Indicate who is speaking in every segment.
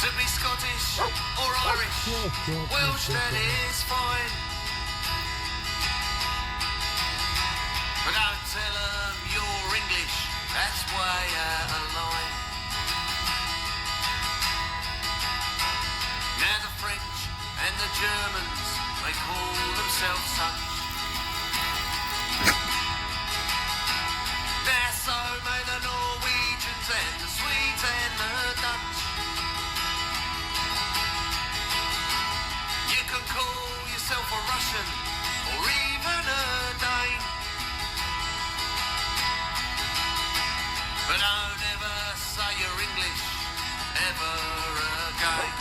Speaker 1: To be Scottish or Irish, Welsh that is fine. But don't tell them you're English, that's way out of line. Now the French and the Germans, they call themselves such. Now so may the Norwegians and the Swedes and the Dutch. You can call yourself a Russian or even a Dane, but don't ever say you're English ever again.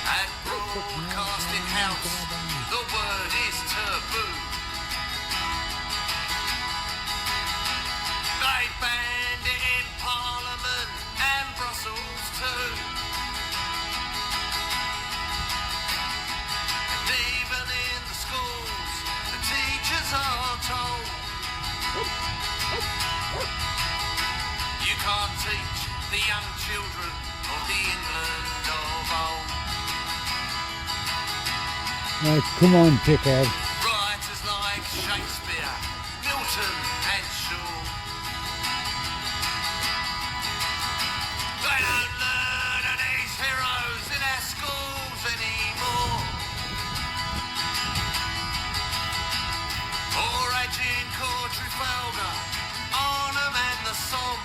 Speaker 1: At Broadcasting House, the word is taboo. They banned it in Parliament and Brussels too. And even in the schools, the teachers are told you can't teach the young children of the England of old.
Speaker 2: Right, come on, dickhead.
Speaker 1: Writers like Shakespeare, Milton and Shaw. They don't learn of these heroes in our schools anymore. Or Agincourt, Trafalgar, Arnhem and the Somme,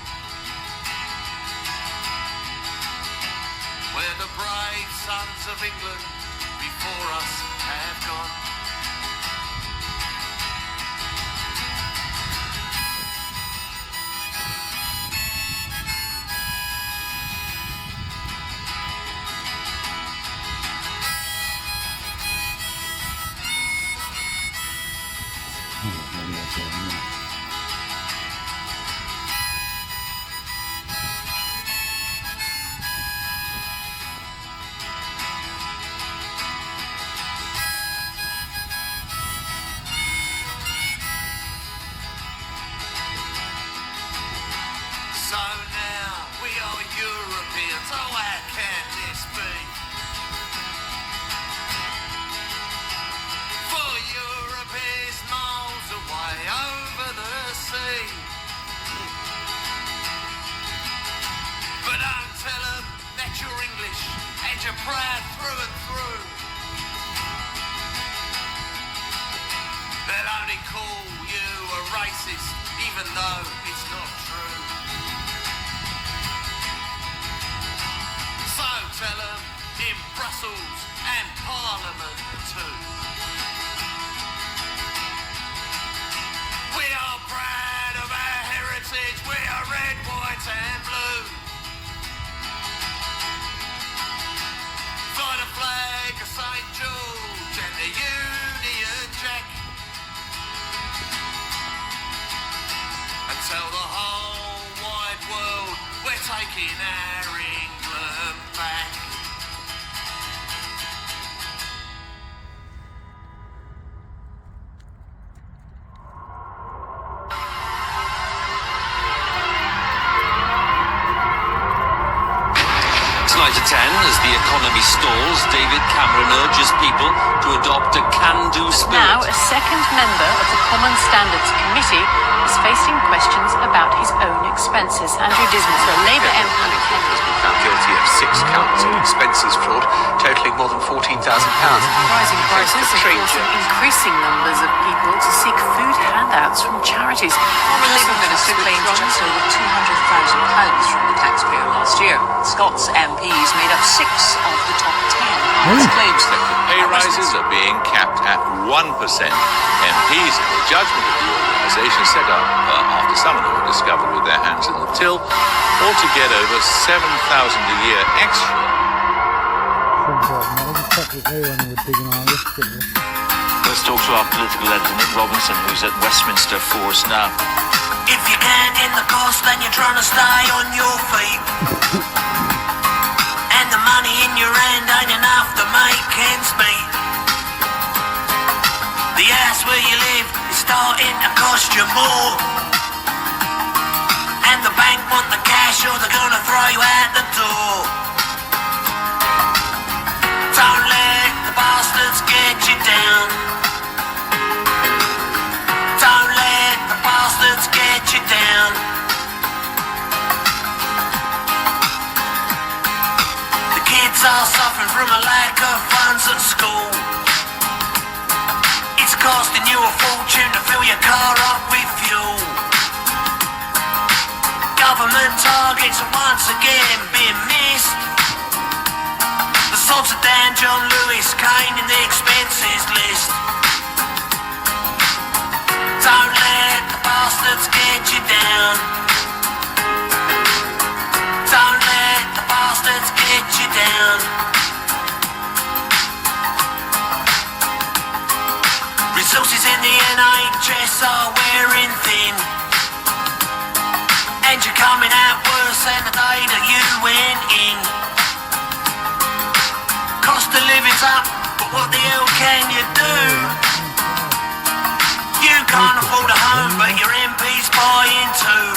Speaker 1: where the brave sons of England before us have gone. So now we are Europeans, oh how can this be? For Europe is miles away over the sea. But don't tell them that you're English and you're proud through and through. They'll only call you a racist even though it's not true. So tell them in Brussels and Parliament too. We are proud of our heritage, we are red, white and blue. Fly the flag of St. George and the Union Jack, and tell the whole wide world we're taking our England back. Tonight at 10, as the economy stalls, David Cameron urges people to adopt a can-do spirit.
Speaker 3: Now, a second member of the Common Standards Committee is facing questions about his own expenses. Andrew Dismore, the Labour MP,
Speaker 4: has been found guilty of 6 counts of expenses fraud, totalling more than £14,000.
Speaker 3: Rising prices are forcing increasing numbers of people to seek food handouts from charities.
Speaker 5: The Labour Minister claimed just over £200,000 from the taxpayer last year. Scots MPs made up 6 of the top 10.
Speaker 6: He claims that the pay rises are being capped at 1%. MPs in the judgment of the organisation set up, after some of them were discovered with their hands in the till, or to get over £7,000 a year extra.
Speaker 7: Let's talk to our political editor Nick Robinson, who's at Westminster Force now.
Speaker 1: If you can't in the course, then you're trying to stay on your feet. And the money in your hand ain't enough to make ends meet. The house where you live is starting to cost you more. And the bank want the cash sure they're gonna throw you out the door. Don't let the bastards get you down. Don't let the bastards get you down. The kids are suffering from a lack of funds at school. It's costing you a fortune to fill your car up with fuel. Government targets are once again being missed. The sorts of Dan John Lewis Kane in the expenses list. Don't let the bastards get you down. Don't let the bastards get you down. Resources in the NHS are wearing thin, and you're coming out worse than the day that you went in. Cost of living's up, but what the hell can you do? You can't afford a home, but your MP's buying two.